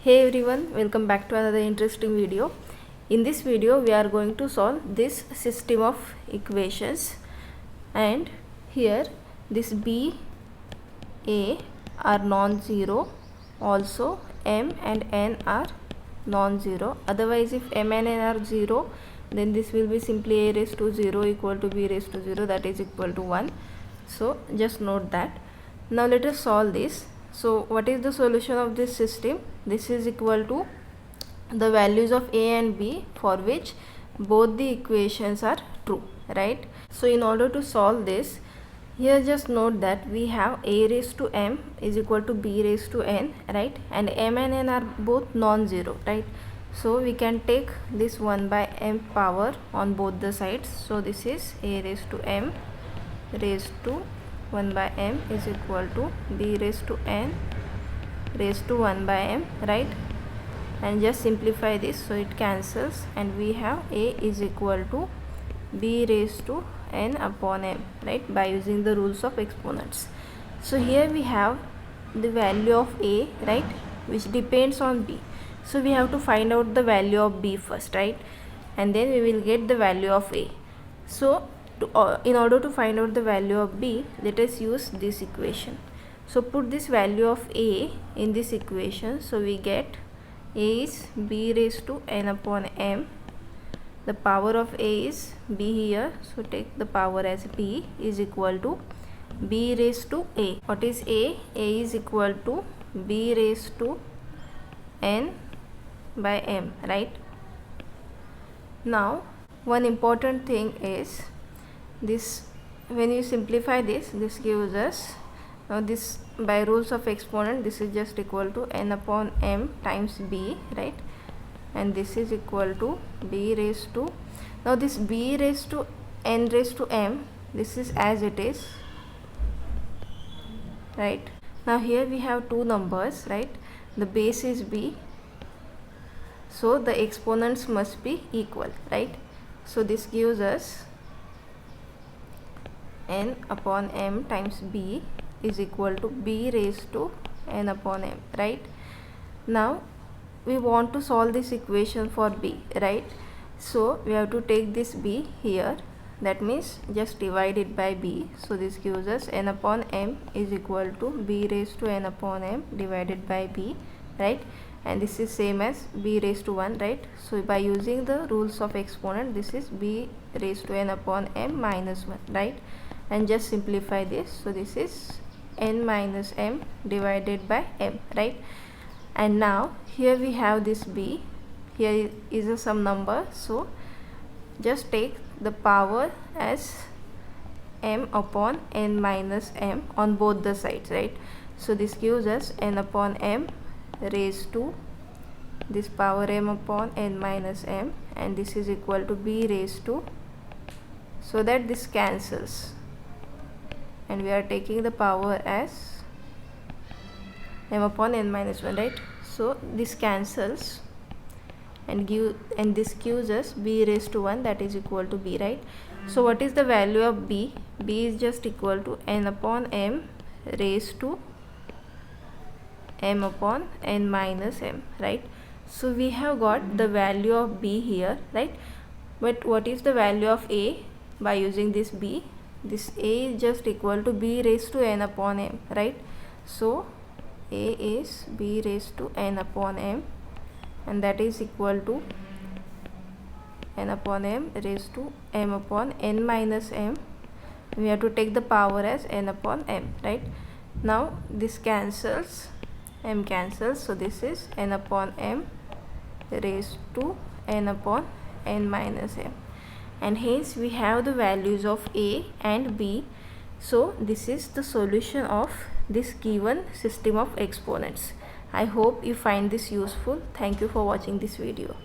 Hey everyone, welcome back to another interesting video. In this video we are going to solve this system of equations, and here this b, a are non-zero, also m and n are non-zero. Otherwise if m and n are 0, then this will be simply a raised to 0 equal to b raised to 0, that is equal to 1. So just note that. Now let us solve this. So what is the solution of this system? This is equal to the values of a and b for which both the equations are true, right? So in order to solve this, here just note that we have a raised to m is equal to b raised to n, right? And m and n are both non-zero, right? So we can take this 1 by m power on both the sides. So this is a raised to m raised to 1 by m is equal to b raised to n raised to 1 by m, right? And just simplify this, so it cancels and we have a is equal to b raised to n upon m, right, by using the rules of exponents. So here we have the value of a, right, which depends on b. So we have to find out the value of b first, right, and then we will get the value of a. So in order to find out the value of b, let us use this equation. So put this value of a in this equation. So we get a is b raised to n upon m. The power of a is b here, so take the power as b is equal to b raised to a. What is a? A is equal to b raised to n by m, right? Now one important thing is this, when you simplify this gives us, now this by rules of exponent, this is just equal to n upon m times b, right, and this is equal to b raised to, now this b raised to n raised to m, this is as it is, right? Now here we have two numbers, right, the base is b, so the exponents must be equal, right? So this gives us n upon m times b is equal to b raised to n upon m, right? Now we want to solve this equation for b, right? So we have to take this b here, that means just divide it by b. So this gives us n upon m is equal to b raised to n upon m divided by b, right? And this is same as b raised to 1, right? So by using the rules of exponent, this is b raised to n upon m minus 1, right? And just simplify this, so this is n minus m divided by m, right? And now here we have this b, here is some number, so just take the power as m upon n minus m on both the sides, right? So this gives us n upon m raised to this power m upon n minus m, and this is equal to b raised to, so that this cancels and we are taking the power as m upon n minus 1, right? So this cancels and this gives us b raised to 1, that is equal to b, right? So what is the value of b? B is just equal to n upon m raised to m upon n minus m, right? So we have got the value of b here, right? But what is the value of a? By using this b, this a is just equal to b raised to n upon m, right? So a is b raised to n upon m, and that is equal to n upon m raised to m upon n minus m. We have to take the power as n upon m, right? Now this cancels, m cancels, so this is n upon m raised to n upon n minus m, and hence we have the values of a and b. So this is the solution of this given system of exponents. I hope you find this useful. Thank you for watching this video.